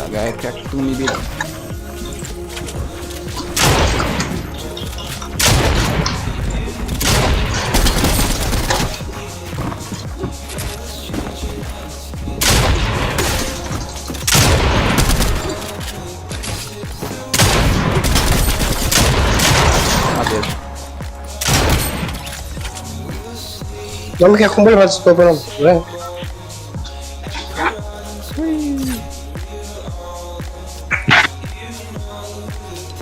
Agak kayak tumi bit. No me queda con vuelva, pero bueno.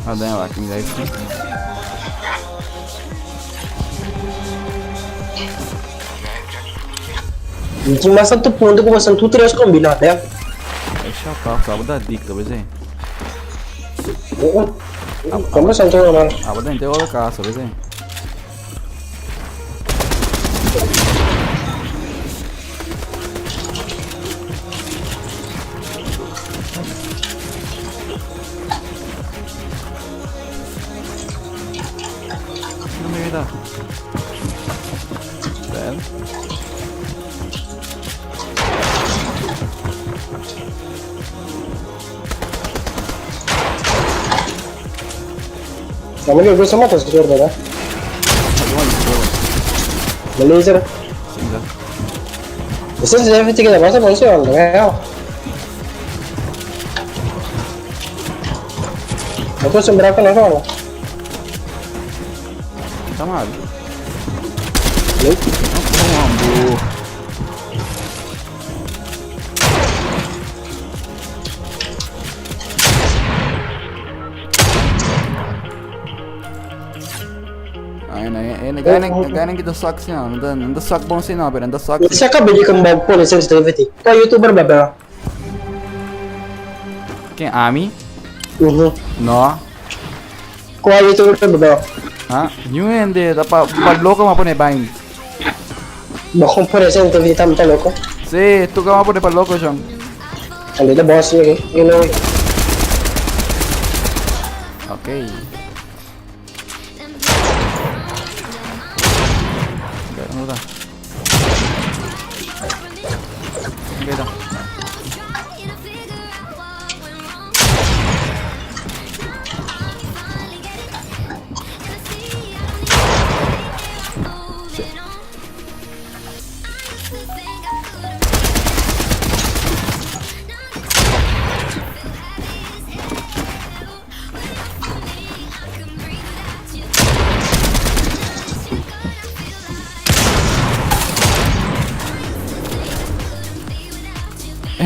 Ada yang laki guys. Mas tanto punto come sono tutte le scombinate, Sabe da dica, mas é. Come sono tutte male. Apa dah ente orang kah, mas é. Não me dá. Bem. Ma io questo moto si torna, Ada lagi bola. da laser. Singa. Questo si deve fare che cosa funziona, Ma tu sembra che non fa. Sama ali. Lei? Ambo. Ayun, kita suck siya. Nanda suck bang sinabi, nanda suck. Sa kabili kang bag po, sensitivity. Kaya YouTuber ba ba? Quem? Ami? No. Kaya YouTuber ba ba? Ha? Yun hindi. Padloko mo po ni Bain. Ba kung po sensitivity tam talo ko? Si, tu ka mo po ni padloko siyang. Ano da boss yun, you know. Okay. Ano dah? Okay dah.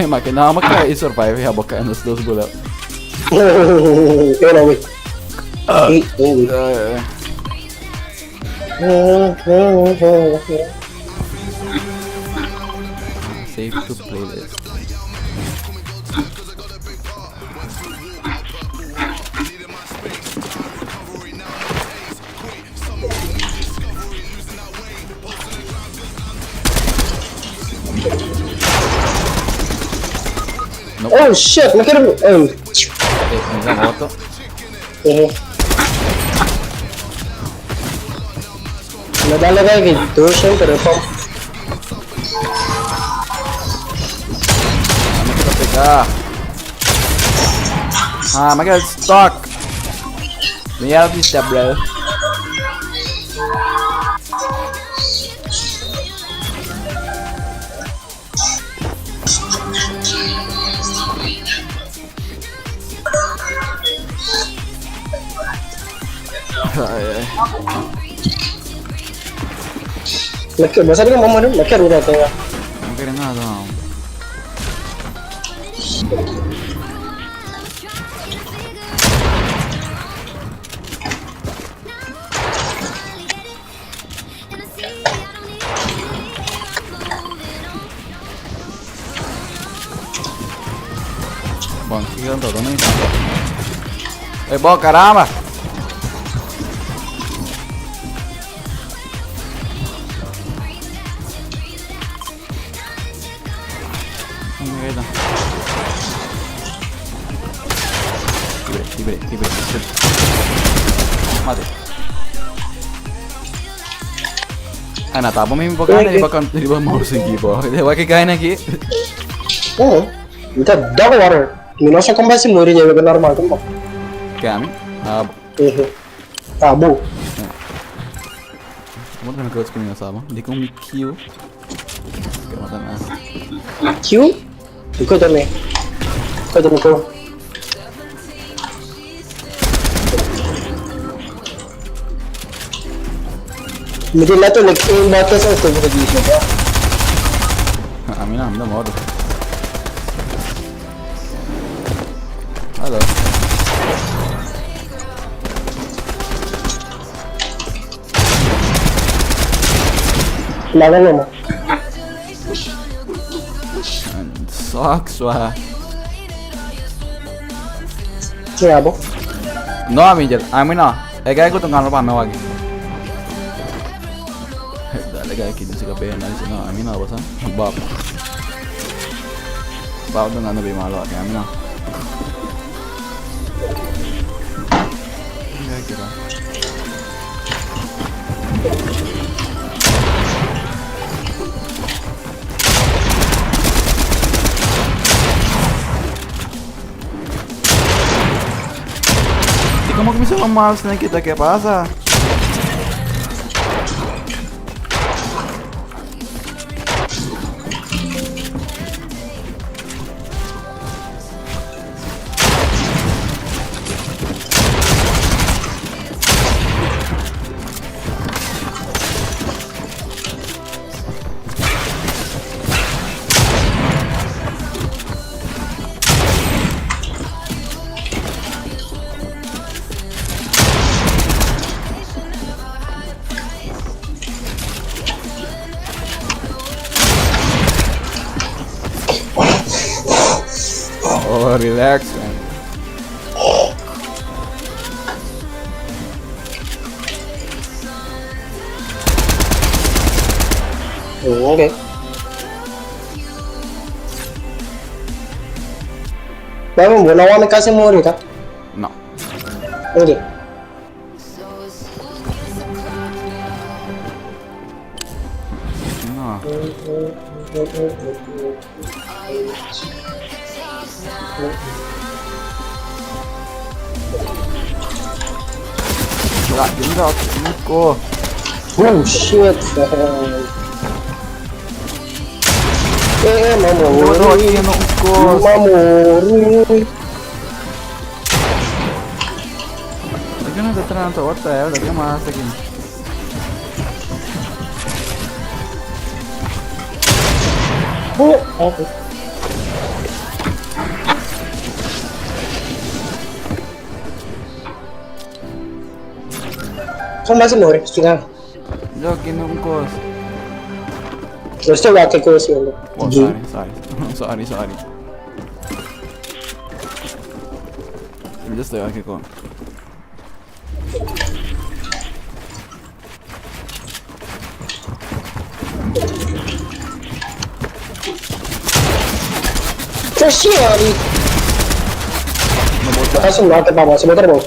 Makin lama kayak survive ya baka nos dos bola. Yun na, wait. Save to playlist. Oh shit, makira mo. Enggak moto. Nadala ka gitu, syempre po. Ano kita pegar? Ah, makin stock. Biar bisa bro. Masa dia mau mana? Makir udah tengah. Mungkin enggak dong. Bom, que eu tô dando então. Ei, bom, caramba! Libre. keep it. Shit. Mati. Nah, tak apa mimi pagkain, di ba mouse yung kipo? Hindi, wag kikain na ki. Oo. Inte dog water. Minus ang kambasi mo rin yung normal kung Kami? Tabu. Kamu kan coach ko niya sama. Hindi ko may Q. Kaya matanas. Q? Ikaw dami. Ikaw dami ko. Middle na to, nag-aim natin sa ito. Amin na, hindi mo. Hello. Kailangan mo. Sucks, wah. Kaya ba? No, amin na. Kaya ko itong kanal pa, may wag. Dali kaya kita sa kape na isa na. Amin na, basta. Bap. Bap na nga nabi malo. Kaya amin na. Kaya kira. ¿Cómo que me hizo mal Snake? ¿Qué pasa? Oh, relax, man. Oh, okay. Bago mo, nawa may kasi mo rin ka? No. Okay. No. Wala, yun daw. Tingin ko. Oh, shit. Wala, Mamori. tingin ko. Mamori. Lagi na tatanan to. What the hell? Lagi masagin. Oh, okay. Kung masih mo rin, sige. Jog, kinungkos. Gusto wake ko siya. Oh, sorry. sorry. Just the wake ko. Tertiary. Langsung natin pa mo. Sumunod mo.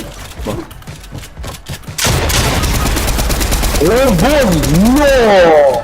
Oh boy, no!